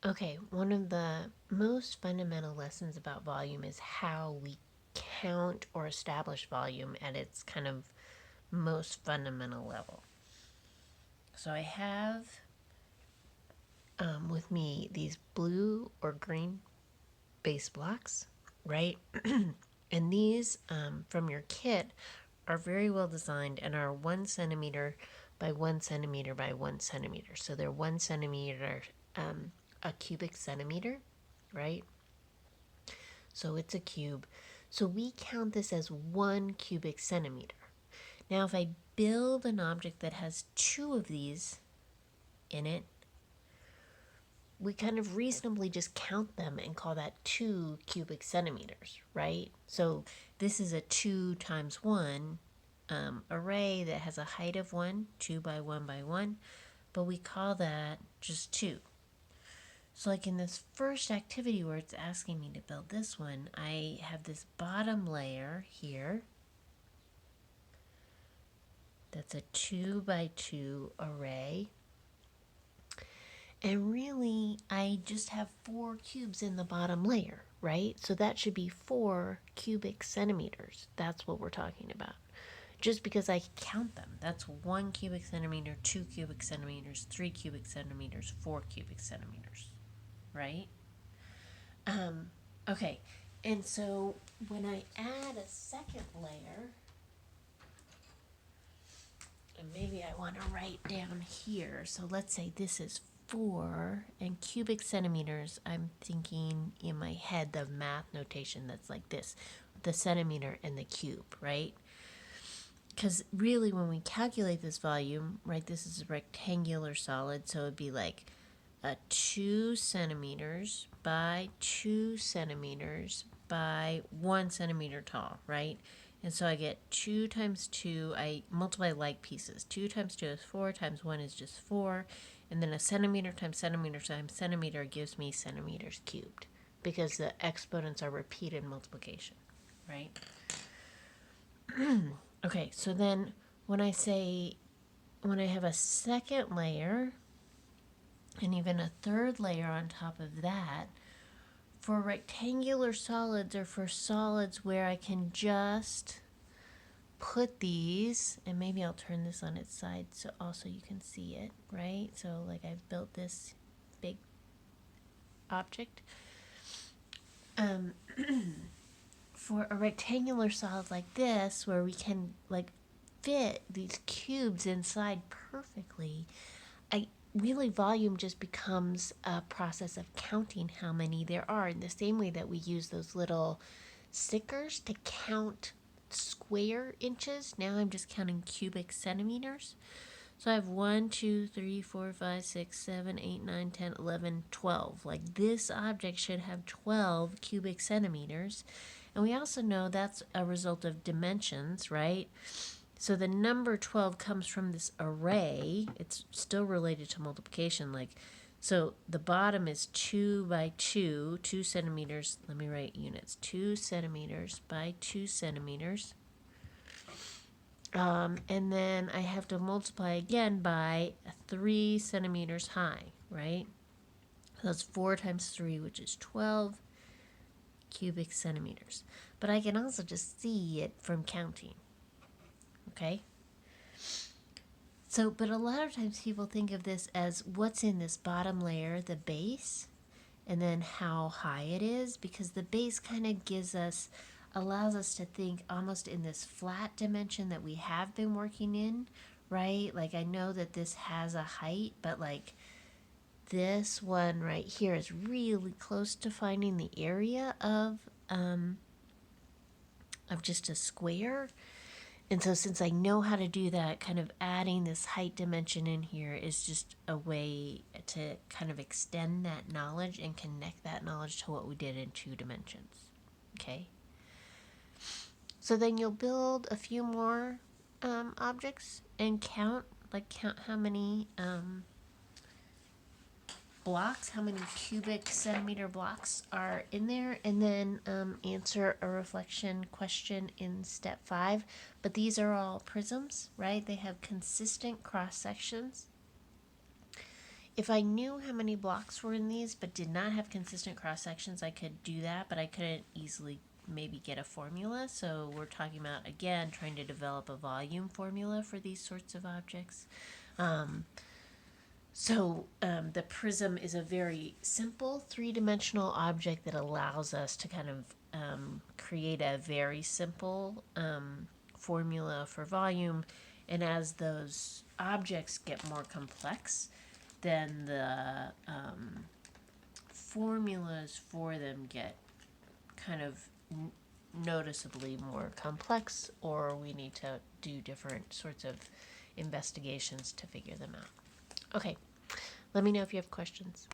Okay, one of the most fundamental lessons about volume is how we count or establish volume at its kind of most fundamental level. So I have with me these blue or green base blocks, right? And these from your kit are very well designed and are 1 centimeter by 1 centimeter by 1 centimeter. So they're 1 centimeter, a cubic centimeter, right? So it's a cube. So we count this as 1 cubic centimeter. Now, if I build an object that has two of these in it, we kind of reasonably just count them and call that 2 cubic centimeters, right? So this is a 2 times 1 array that has a height of 1, 2 by 1 by 1, but we call that just 2. So like in this first activity where it's asking me to build this one, I have this bottom layer here that's a 2 by 2 array. And really, I just have 4 cubes in the bottom layer, right? So that should be 4 cubic centimeters. That's what we're talking about. Just because I count them. That's 1 cubic centimeter, 2 cubic centimeters, 3 cubic centimeters, 4 cubic centimeters, right? Okay, and so when I add a second layer, and maybe I want to write down here. So let's say this is 4 and cubic centimeters. I'm thinking in my head the math notation that's like this, the centimeter and the cube, right? Because really when we calculate this volume, right, this is a rectangular solid, so it'd be like a 2 centimeters by 2 centimeters by 1 centimeter tall, right? And so I get 2 times 2, I multiply like pieces. 2 times 2 is 4, times 1 is just 4. And then a centimeter times centimeter times centimeter gives me centimeters cubed because the exponents are repeated multiplication, right? Okay, so then when I have a second layer and even a third layer on top of that, for rectangular solids or for solids where I can just put these, and maybe I'll turn this on its side so also you can see it, right? So like I've built this big object. For a rectangular solid like this, where we can like fit these cubes inside perfectly, I really volume just becomes a process of counting how many there are in the same way that we use those little stickers to count square inches. Now I'm just counting cubic centimeters. So I have 1, 2, 3, 4, 5, 6, 7, 8, 9, 10, 11, 12. Like this object should have 12 cubic centimeters. And we also know that's a result of dimensions, right? So the number 12 comes from this array. It's still related to multiplication. So the bottom is 2 by 2, 2 centimeters. Let me write units. 2 centimeters by 2 centimeters. And then I have to multiply again by 3 centimeters high, right? So that's 4 times 3, which is 12 cubic centimeters. But I can also just see it from counting, okay? So, but a lot of times people think of this as what's in this bottom layer, the base, and then how high it is, because the base kind of allows us to think almost in this flat dimension that we have been working in, right? Like I know that this has a height, but like this one right here is really close to finding the area of just a square. And so since I know how to do that, kind of adding this height dimension in here is just a way to kind of extend that knowledge and connect that knowledge to what we did in 2 dimensions. Okay? So then you'll build a few more objects and count how many blocks, how many cubic centimeter blocks are in there, and then answer a reflection question in step 5. But these are all prisms, right? They have consistent cross sections. if I knew how many blocks were in these but did not have consistent cross sections, I could do that, but I couldn't easily maybe get a formula. So we're talking about, again, trying to develop a volume formula for these sorts of objects. The prism is a very simple three-dimensional object that allows us to kind of create a very simple formula for volume. And as those objects get more complex, then the formulas for them get kind of noticeably more complex, or we need to do different sorts of investigations to figure them out. Okay, let me know if you have questions.